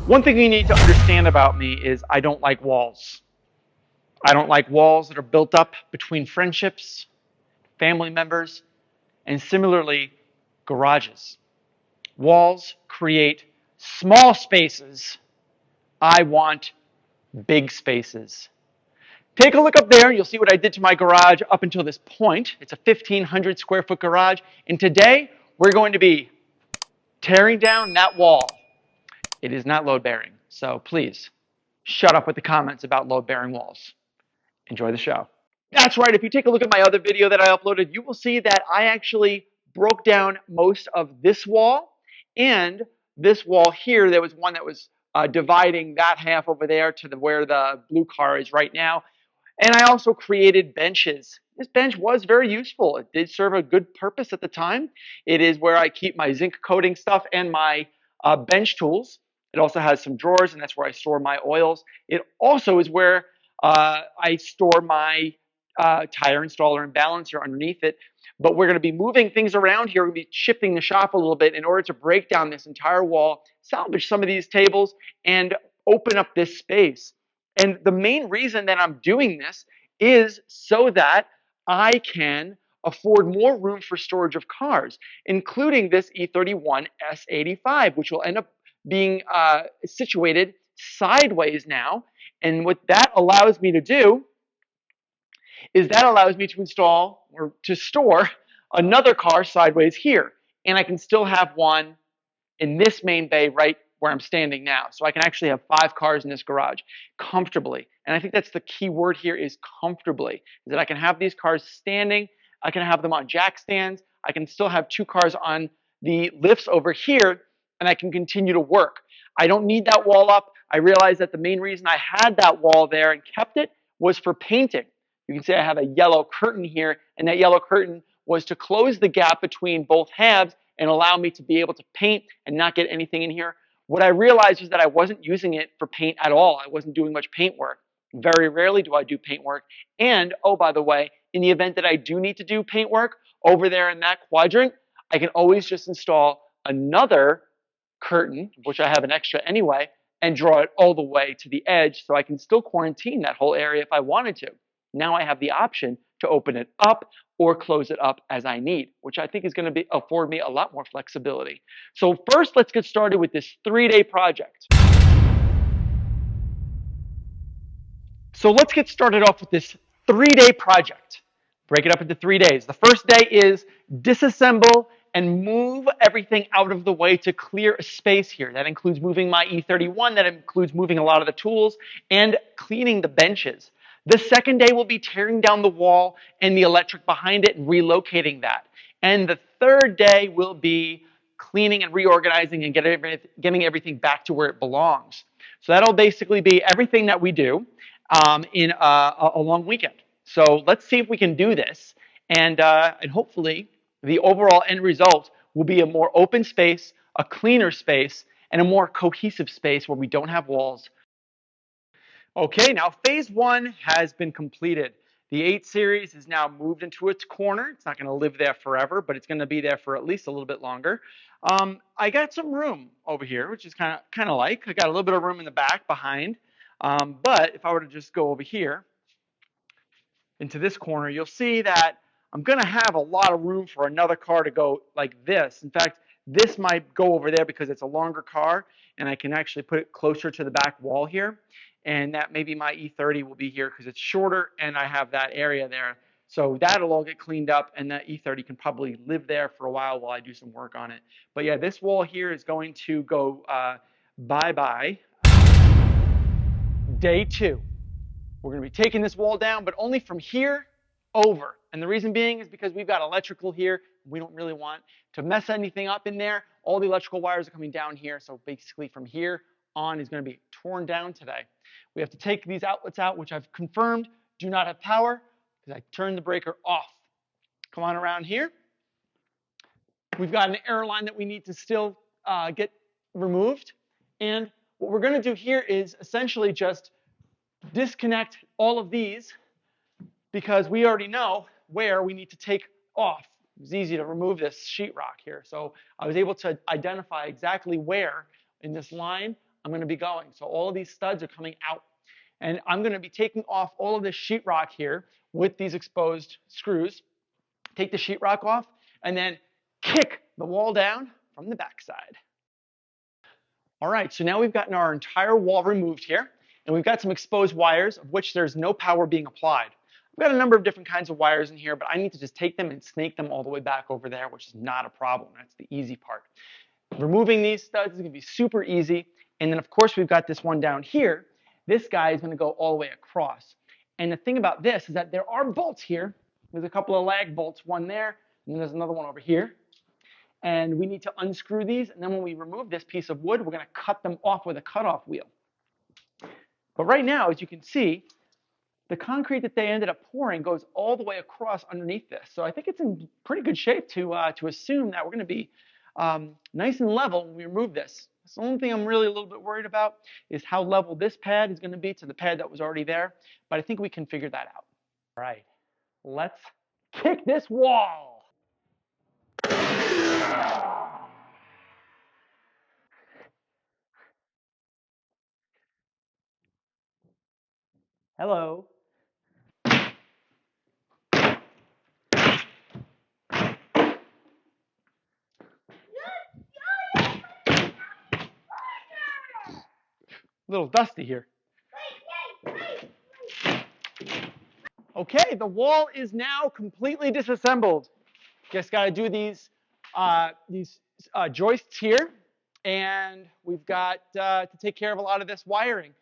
One thing you need to understand about me is I don't like walls. I don't like walls that are built up between friendships, family members, and similarly, garages. Walls create small spaces. I want big spaces. Take a look up there and you'll see what I did to my garage up until this point. It's a 1,500 square foot garage. And today we're going to be tearing down that wall. It is not load bearing. So please shut up with the comments about load bearing walls. Enjoy the show. That's right. If you take a look at my other video that I uploaded, you will see that I actually broke down most of this wall and this wall here. There was one that was dividing that half over there to where the blue car is right now. And I also created benches. This bench was very useful. It did serve a good purpose at the time. It is where I keep my zinc coating stuff and my bench tools. It also has some drawers, and that's where I store my oils. It also is where I store my tire installer and balancer underneath it. But we're going to be moving things around here. We're going to be shifting the shop a little bit in order to break down this entire wall, salvage some of these tables, and open up this space. And the main reason that I'm doing this is so that I can afford more room for storage of cars, including this E31 S85, which will end up being situated sideways now. And what that allows me to do is that allows me to install or to store another car sideways here. And I can still have one in this main bay right where I'm standing now. So I can actually have 5 cars in this garage comfortably. And I think that's the key word here is comfortably, is that I can have these cars standing, I can have them on jack stands, I can still have 2 cars on the lifts over here, and I can continue to work. I don't need that wall up. I realized that the main reason I had that wall there and kept it was for painting. You can see I have a yellow curtain here, and that yellow curtain was to close the gap between both halves and allow me to be able to paint and not get anything in here. What I realized was that I wasn't using it for paint at all. I wasn't doing much paint work. Very rarely do I do paint work. And, oh, by the way, in the event that I do need to do paint work over there in that quadrant, I can always just install another curtain, which I have an extra anyway, and draw it all the way to the edge so I can still quarantine that whole area if I wanted to. Now I have the option to open it up or close it up as I need, which I think is going to afford me a lot more flexibility. So first, let's get started with this 3-day project. So let's get started off with this 3-day project. Break it up into 3 days. The first day is disassemble and move everything out of the way to clear a space here. That includes moving my E31, that includes moving a lot of the tools, and cleaning the benches. The second day will be tearing down the wall and the electric behind it and relocating that. And the third day will be cleaning and reorganizing and getting everything back to where it belongs. So that'll basically be everything that we do in a long weekend. So let's see if we can do this. And hopefully the overall end result will be a more open space, a cleaner space, and a more cohesive space where we don't have walls. Okay, now phase 1 has been completed. The 8 series is now moved into its corner. It's not going to live there forever, but it's going to be there for at least a little bit longer. I got some room over here, which is kind of like. I got a little bit of room in the back behind. But if I were to just go over here into this corner, you'll see that I'm going to have a lot of room for another car to go like this. In fact, this might go over there because it's a longer car, and I can actually put it closer to the back wall here. And that maybe my E30 will be here because it's shorter, and I have that area there. So that'll all get cleaned up, and that E30 can probably live there for a while I do some work on it. But yeah, this wall here is going to go bye-bye. Day 2. We're going to be taking this wall down, but only from here over. And the reason being is because we've got electrical here. We don't really want to mess anything up in there. All the electrical wires are coming down here. So basically from here on is going to be torn down today. We have to take these outlets out, which I've confirmed do not have power because I turned the breaker off. Come on around here. We've got an air line that we need to still get removed. And what we're going to do here is essentially just disconnect all of these because we already know where we need to take off it was easy to remove this sheetrock here. So I was able to identify exactly where in this line I'm going to be going. So all of these studs are coming out. And I'm going to be taking off all of this sheetrock here with these exposed screws. Take the sheetrock off and then kick the wall down from the backside. All right, so now we've gotten our entire wall removed here, and we've got some exposed wires of which there's no power being applied. We've got a number of different kinds of wires in here, but I need to just take them and snake them all the way back over there, which is not a problem. That's the easy part. Removing these studs is going to be super easy. And then, of course, we've got this one down here. This guy is going to go all the way across. And the thing about this is that there are bolts here. There's a couple of lag bolts, one there, and then there's another one over here. And we need to unscrew these. And then when we remove this piece of wood, we're going to cut them off with a cutoff wheel. But right now, as you can see, the concrete that they ended up pouring goes all the way across underneath this. So I think it's in pretty good shape to assume that we're going to be nice and level when we remove this. The only thing I'm really a little bit worried about is how level this pad is going to be to the pad that was already there. But I think we can figure that out. All right, let's kick this wall. Hello. A little dusty here. Okay, the wall is now completely disassembled. Just got to do these joists here, and we've got to take care of a lot of this wiring.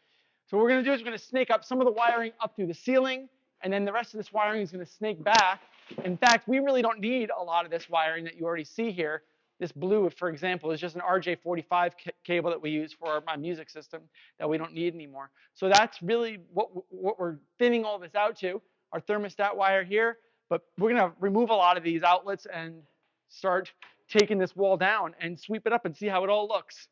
So what we're going to do is we're going to snake up some of the wiring up through the ceiling, and then the rest of this wiring is going to snake back. In fact, we really don't need a lot of this wiring that you already see here. This blue, for example, is just an RJ45 cable that we use for my music system that we don't need anymore. So that's really what we're thinning all this out to, our thermostat wire here. But we're going to remove a lot of these outlets and start taking this wall down and sweep it up and see how it all looks.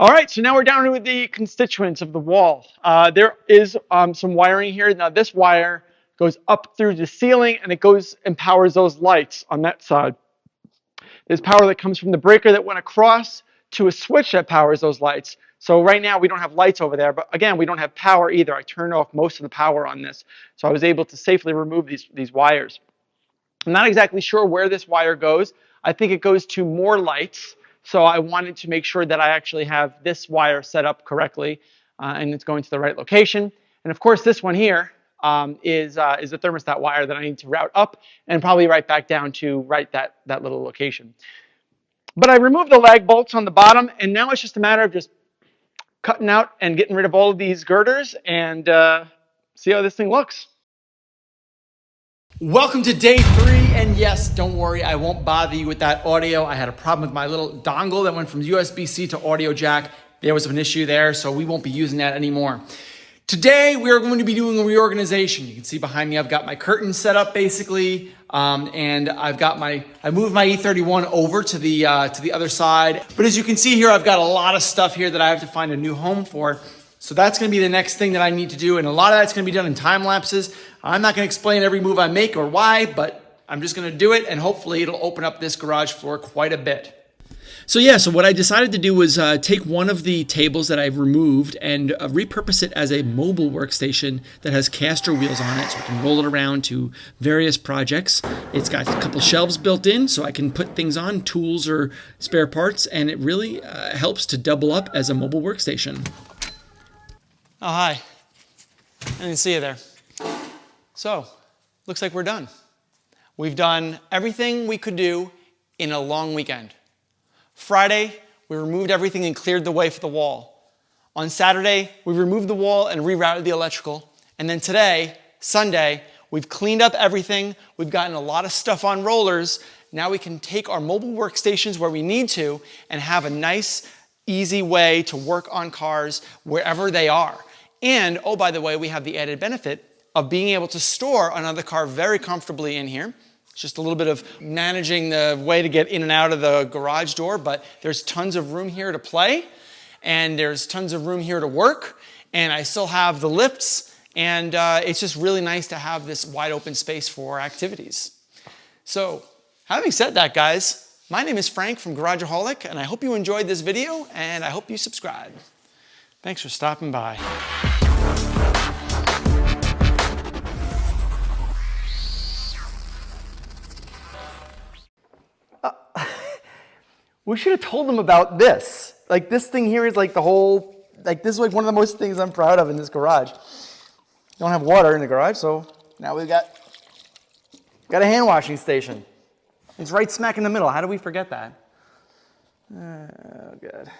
All right, so now we're down to the constituents of the wall. There is some wiring here. Now this wire goes up through the ceiling and it goes and powers those lights on that side. There's power that comes from the breaker that went across to a switch that powers those lights. So right now we don't have lights over there, but again, we don't have power either. I turned off most of the power on this, so I was able to safely remove these wires. I'm not exactly sure where this wire goes. I think it goes to more lights, so I wanted to make sure that I actually have this wire set up correctly and it's going to the right location. And of course, this one here is the thermostat wire that I need to route up and probably right back down to that little location. But I removed the lag bolts on the bottom, and now it's just a matter of just cutting out and getting rid of all of these girders and see how this thing looks. Welcome to day 3, and yes, don't worry, I won't bother you with that audio. I had a problem with my little dongle that went from USB-C to audio jack. There was an issue there, so we won't be using that anymore. Today, we are going to be doing a reorganization. You can see behind me, I've got my curtains set up basically, and I moved my E31 over to the other side. But as you can see here, I've got a lot of stuff here that I have to find a new home for. So that's going to be the next thing that I need to do, and a lot of that's going to be done in time lapses. I'm not going to explain every move I make or why, but I'm just going to do it, and hopefully it'll open up this garage floor quite a bit. So what I decided to do was take one of the tables that I've removed and repurpose it as a mobile workstation that has caster wheels on it, so I can roll it around to various projects. It's got a couple shelves built in, so I can put things on, tools or spare parts, and it really helps to double up as a mobile workstation. Oh, hi. I didn't see you there. So, looks like we're done. We've done everything we could do in a long weekend. Friday, we removed everything and cleared the way for the wall. On Saturday, we removed the wall and rerouted the electrical. And then today, Sunday, we've cleaned up everything. We've gotten a lot of stuff on rollers. Now we can take our mobile workstations where we need to and have a nice, easy way to work on cars wherever they are. And, oh, by the way, we have the added benefit of being able to store another car very comfortably in here. It's just a little bit of managing the way to get in and out of the garage door, but there's tons of room here to play, and there's tons of room here to work, and I still have the lifts, and it's just really nice to have this wide open space for activities. So, having said that, guys, my name is Frank from Garageaholic, and I hope you enjoyed this video, and I hope you subscribe. Thanks for stopping by. We should have told them about this. Like, this thing here is like the whole, like, this is like one of the most things I'm proud of in this garage. Don't have water in the garage, so now we've got a hand washing station. It's right smack in the middle. How do we forget that? Oh, God.